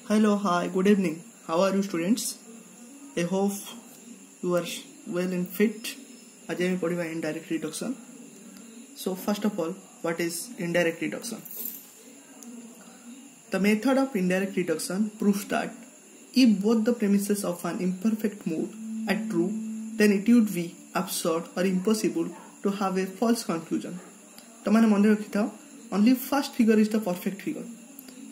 Hello, hi, good evening. How are you, students? I hope you are well and fit. Today we will study indirect reduction. So, first of all, what is indirect reduction? The method of indirect reduction proves that if both the premises of an imperfect mode are true, then it would be absurd or impossible to have a false conclusion. तो मैंने मन रखी only first figure is the perfect figure.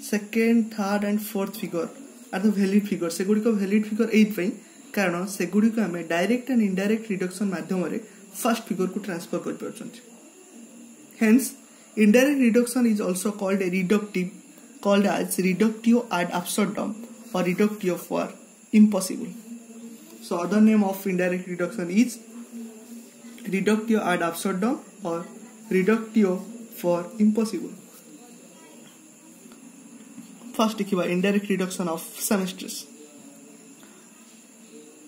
Second, third and fourth figure are the valid figure. से गुड़ी को valid figure eight pi कारण से गुड़ी को हमें direct and indirect reduction माध्यम रे first figure को transfer कर पारछंती. Hence, indirect reduction is also called a reductive, called as reductio ad absurdum or reductio for impossible. So, other name of indirect reduction is reductio ad absurdum or reductio for impossible. First, देखिए indirect reduction of semi-stress.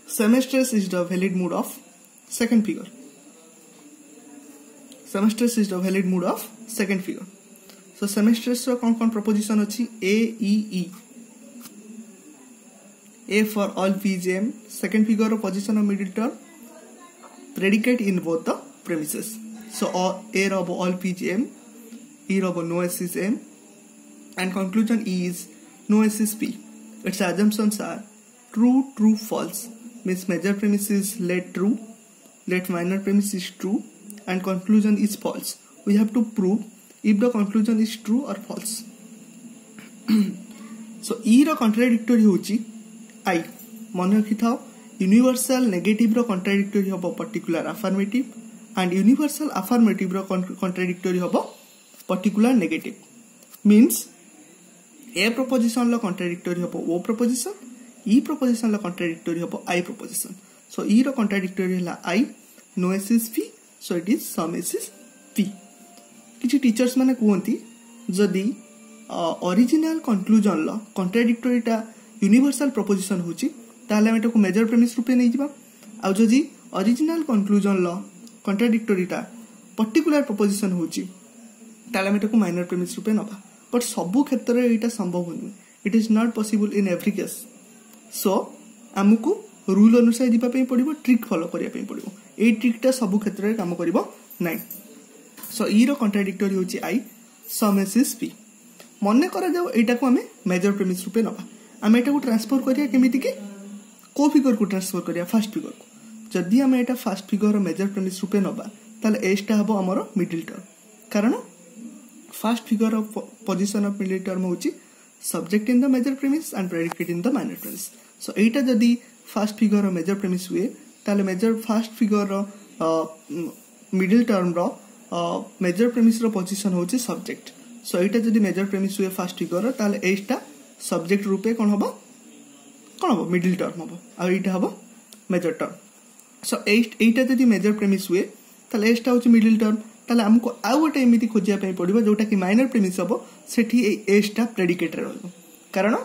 Semi-stress is the valid mode of second figure. Semi-stress is the valid mode of second figure. So, semi-stress रो कौन proposition अच्छी A, E, E. A for all PGM. Second figure row position of middle term. Predicate in both the premises. So, A row all PGM. E row no S is M. And conclusion is no S is P. Its assumptions are true, true, false. Means major premise is let true, let minor premise is true, and conclusion is false. We have to prove if the conclusion is true or false. So E रो contradictory होची I. मन रखी था universal negative रो contradictory होबो particular affirmative and universal affirmative रो contradictory होबो particular negative. Means A proposition ला contradictory होबो O proposition, E proposition ला contradictory होबो I proposition. So E रो contradictory ला I, no S is P, so it is some S is P. किछि teachers माने कहंती जदी ओरिजिनल कंक्लूजन ला contradictory टा यूनिवर्सल प्रोपोजिशन होची ताले हम एटाको मेजर प्रेमिस रूपे नै जिबा आ जदी ओरिजिनल कंक्लूजन ला contradictory टा पर्टिकुलर प्रोपोजिशन होची ताले हम एटाको माइनर प्रेमिस रूपे नबा. बट सबु क्षेत्र में एटा संभव होनी. It is not possible in every case. So हमको रूल अनुसार जीवा पे पड़िबो, ट्रिक फॉलो करिया पे पड़िबो. ए ट्रिकटा सबु क्षेत्र में काम करिबो नै. सो ई रो कॉन्ट्राडिक्टरी होची आई, सम एस इज पी. मने करा जाओ एटा को हमें मेजर प्रेमिस रूपे नबा. हम एटा को ट्रांसफर करिया केमिति के को फिगर को ट्रांसफर करिया फर्स्ट फिगर को. जदी हम एटा फर्स्ट फिगर रो मेजर प्रेमिस रूपे नबा ताले एस टा हबो हमरो मिडिल टर्म. कारण first figure of position of middle term होची subject in the major premise and predicate in the minor premise. So एटा जदी first figure of major premise हुए ताले major first figure middle term रो major premise रो position होची subject. So एटा जदी major premise हुए first figure ताले एटा subject रूपे कोन हबो middle term हबो आ एटा हबो major term. So एटा जदी major premise हुए ताले एटा होची middle term ताले हमको आउ गोटे एमिति खोजिया पे पड़िबो जोटा कि माइनर प्रेमिस हबो सेठी एस टा प्रेडिकेट रहबो. कारण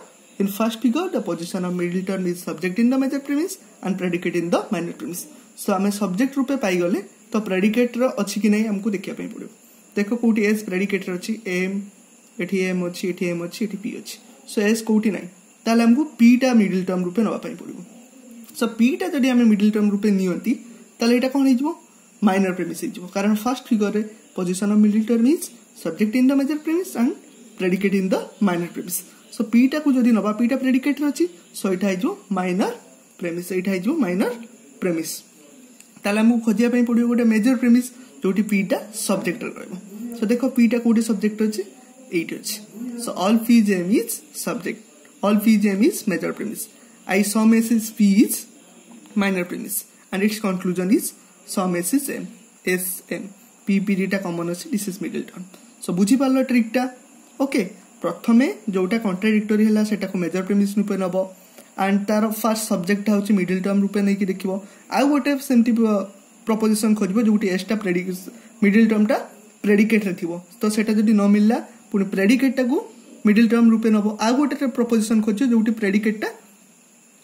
in first figure the position of middle term is subject in the major premise and predicate in the minor premise. So हमें सब्जेक्ट रूपे पाई गले तो प्रेडिकेट रो अछि कि नै हमको देखिया पे पड़िबो. देखो कोठी एस प्रेडिकेट रो अछि एम, एठी एम अछि, एठी एम अछि, एठी पी अछि. सो एस कोठी नै ताले हमको पी टा मिडिल टर्म रूपे नबा पे पड़िबो. सो पी टा जदी हमें मिडिल टर्म रूपे नियंती ताले एटा कोन हिजबो minor premise हिजबो. कारण फर्स्ट फिगर रे position of middle term is subject in the major premise and predicate in the minor premise. So p टा को जदी नबा p टा predicate रछि सो इटा हिजो minor premise, इटा हिजो minor premise. ताले हमहु खोजिया पई पडियो गोटे major premise जोटी p टा subject रहबो. सो देखो p टा कोठी subject अछि 8 अछि. So all pgm is subject, all pgm is major premise. I sum s is p is minor premise and its conclusion is sum s is m, s m. p p टा common अछि, this is middle term. सो बुझी पालो trick टा. Okay, प्रथमे जोटा contradictory हला सेटा को मेजर प्रेमिस रूपे नबो एंड तार फर्स्ट सब्जेक्ट होछि मिडिल टर्म रूपे नै कि देखिबो. आ गोटे सेमति प्रोपोजिशन खोजबो जोटी एस टा प्रेडिकेट मिडिल टर्म टा प्रेडिकेट रे थिबो. तो सेटा जदी न मिलला पुनी प्रेडिकेट टा को मिडिल टर्म रूपे नबो. आ गोटे प्रोपोजिशन खोजो जोटी प्रेडिकेट टा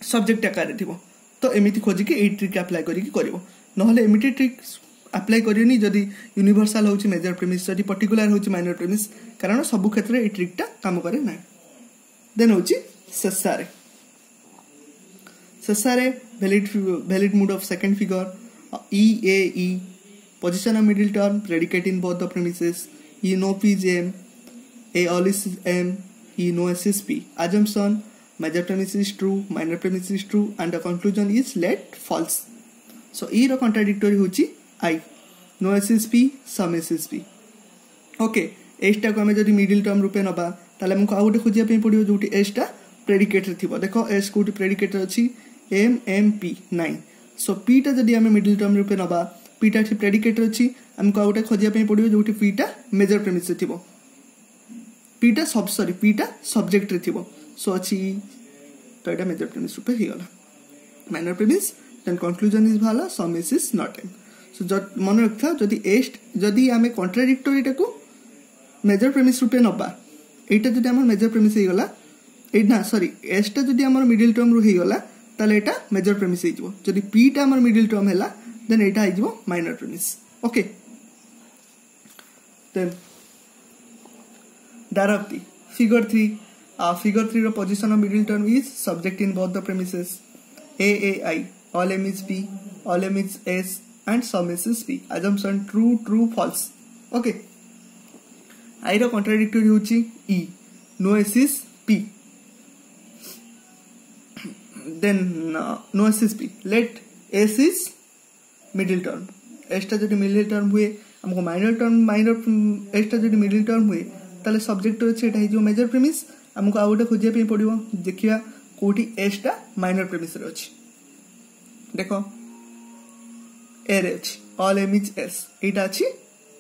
सब्जेक्ट आकार रे थिबो. तो एमिति खोजि के ए ट्रिक अप्लाई करि कि करिवो. नहले एमिति ट्रिक अप्लाई करियोनी जदी यूनिवर्सल होची मेजर प्रेमिस, जदी पर्टिकुलर होची माइनर प्रेमिस. कारण सब क्षेत्र ए ट्रिक टा काम करे ना. देन होची cessare. Cessare, valid mood of second figure. E, position of middle term, predicate in both the premises. E no P is M, A all is M, E no S is P. Assumption, major premise is true, minor premise is true, and the conclusion is let false. So E ro contradictory होची I, no S is P, some S is P. Okay, S टा को हमें जदि middle term रूपे नबा ताले हमको आउटे खोजिया पे पड़ियो जोटी S टा प्रेडिकेट रे थिबो. देखो S कोटी प्रेडिकेट अछि M M P 9. सो P टा जदि हमें मिडिल टर्म रूपे नबा P टा छि प्रेडिकेट अछि हमको आउटे खोजिया पे पड़ियो जोटी P टा मेजर प्रेमिस रे थिबो. P टा सब्जेक्ट रे थिबो. सो अछि तो एटा मेजर प्रेमिस रूपे हि गला. Minor premise then conclusion is भाला, some is not M. So मन रखता जदि आम कॉन्ट्राडिक्टोरी टाको मेजर प्रेमिस रूपे नबा एटा जदि आम मेजर प्रेमिस हो गला ना सॉरी एस टा जदि आम मिडिल टर्म रू हो गला ताले एटा मेजर प्रेमिस हो जदि पी टा आम मिडिल टर्म हैला देन एटा हो minor premise. Okay then directly figure 3 रो position of middle term is subject in both the premises. A I, all M is P, all M is S, and some S is P. Assumption true, false. Okay. I रो contradictory होची E, no S is P. Then no S is P. Let S is middle term. S टा जदि middle term हुए हमको minor S टा जदि middle term हुए ताले subject होची एटा हिजो major premise हमको आउटे खोजिया पे पड़ियो देखिया कोठी S टा माइनर प्रेमिस रे अछि. देखो ए रे अछि ऑल एम इज S एटा अछि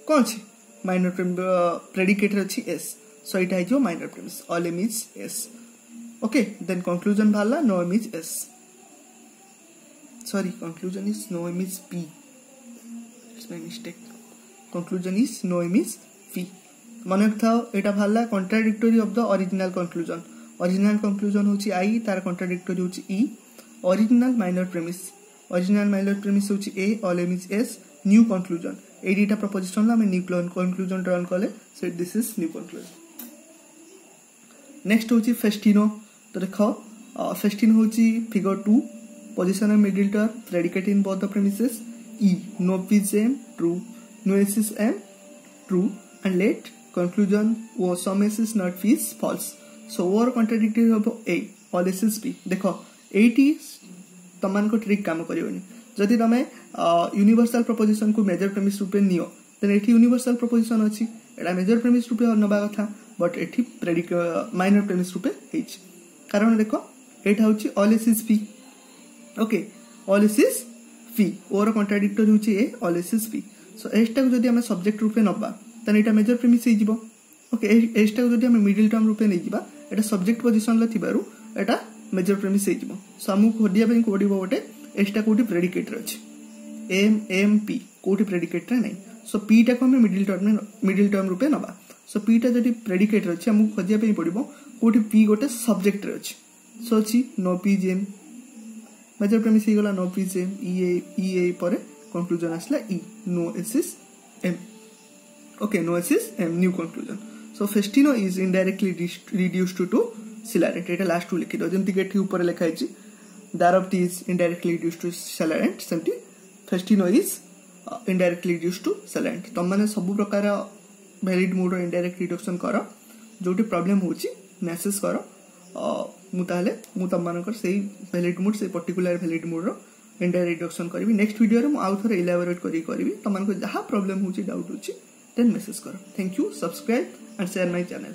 कोन अछि माइनर प्रेडिकेट रे अछि S. सो एटा हिजो minor premise all M is S. Okay then conclusion भाला no M is S. Sorry conclusion is no M is P. It's my mistake. Conclusion is no M is P. मन रखथाओ एटा भाला contradictory of the original conclusion. Original conclusion होची I, तार contradictory होची E. Original minor premise होची A, all M is S. New conclusion ए डीटा प्रपोजिशन ला हमें न्यू कंक्लूजन ड्रॉन कले so this is new conclusion. Next होची फेस्टिनो. तो देखो फेस्टिनो होची figure 2 position of middle term predicate in both the premises. E no P is M true, no S is M true, and let conclusion वो some S is not P is false. So over contradictory हो A, all S is P. देखो एटी तमान को trick काम करियोनी जदि तमे यूनिवर्सल प्रोपोजिशन को मेजर प्रेमिस रूपे नियो देन एठी यूनिवर्सल प्रोपोजिशन अछि एटा मेजर प्रेमिस रूपे नबा कथा बट एठी माइनर प्रेमिस रूपे हेछि. कारण देखो एटा होछि all S is P. Okay all S is P over contradictory होछि A, all S is P. So एटा को जदि हम सब्जेक्ट रूपे नबा देन एटा मेजर प्रेमिस हे जिवो. ओके एटा को जदि हम मिडिल टर्म रूपे नै जिबा एटा सब्जेक्ट पोजीशन ला थिबारु एटा मेजर प्रेमिस हे जिवो. सो हमु खोडिया पे कोडिबो गोटे एटा कोठी प्रेडिकेट रे अछि M M P कोठी प्रेडिकेट रे नै. सो P टा को हम मिडिल टर्म रूपे नबा. सो P टा जदि प्रेडिकेट रे अछि हमु खोजिया पे पड़िबो कोठी P गोटे सब्जेक्ट रे अछि. सो अछि no P is M major premise हे गला no P is M E परे कंक्लूजन आसला E no S is M. Okay, no S is M new conclusion. So Festino is indirectly reduced to Celarent. Etah last to लिखि दो जेंति gate ऊपर लिखा है Darabti is indirectly reduced to Celarent. सेमति Festino is indirectly reduced to Celarent. तम माने सब प्रकार valid mode रो indirect reduction करो जोटी प्रॉब्लम होची मेसेज करो मु ताले मु तम मानकर सेही वैलिड मोड से पर्टिकुलर वैलिड मोड रो इनडायरेक्ट रिडक्शन करबी. नेक्स्ट वीडियो रे मु आउ थोर इलैबोरेट करबी तम मानको जहा प्रॉब्लम होची डाउट होची then message karo. Thank you, subscribe and share my channel.